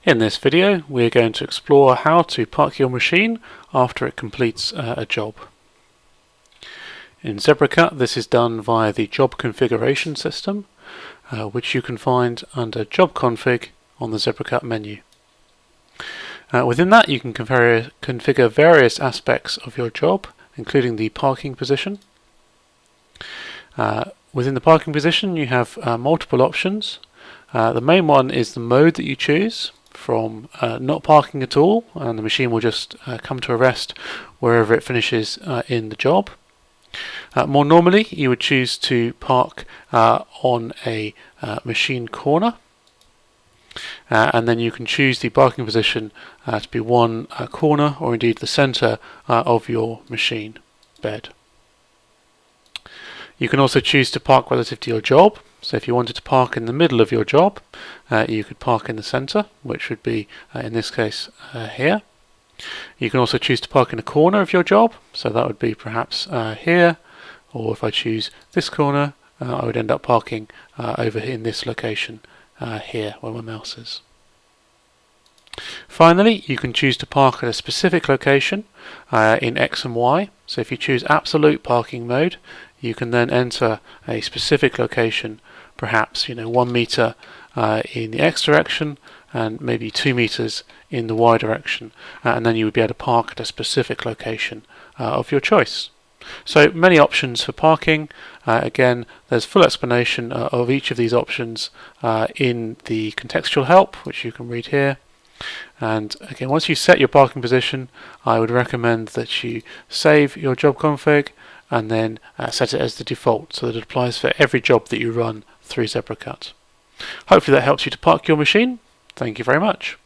In this video, we're going to explore how to park your machine after it completes a job. In ZebraCut, this is done via the job configuration system, which you can find under Job Config on the ZebraCut menu. Within that, you can configure various aspects of your job, including the parking position. Within the parking position, you have multiple options. The main one is the mode that you choose, from not parking at all, and the machine will just come to a rest wherever it finishes in the job. More normally, you would choose to park on a machine corner, and then you can choose the parking position to be one corner or indeed the center of your machine bed. You can also choose to park relative to your job. So if you wanted to park in the middle of your job, you could park in the center, which would be, in this case, here. You can also choose to park in a corner of your job, so that would be perhaps here, or if I choose this corner, I would end up parking over in this location here, where my mouse is. Finally, you can choose to park at a specific location in X and Y. So if you choose absolute parking mode, you can then enter a specific location, perhaps 1 meter in the X direction and maybe 2 meters in the Y direction, and then you would be able to park at a specific location of your choice. So many options for parking. Again, there's full explanation of each of these options in the contextual help, which you can read here. And again, once you set your parking position, I would recommend that you save your job config and then set it as the default so that it applies for every job that you run through ZebraCut. Hopefully that helps you to park your machine. Thank you very much.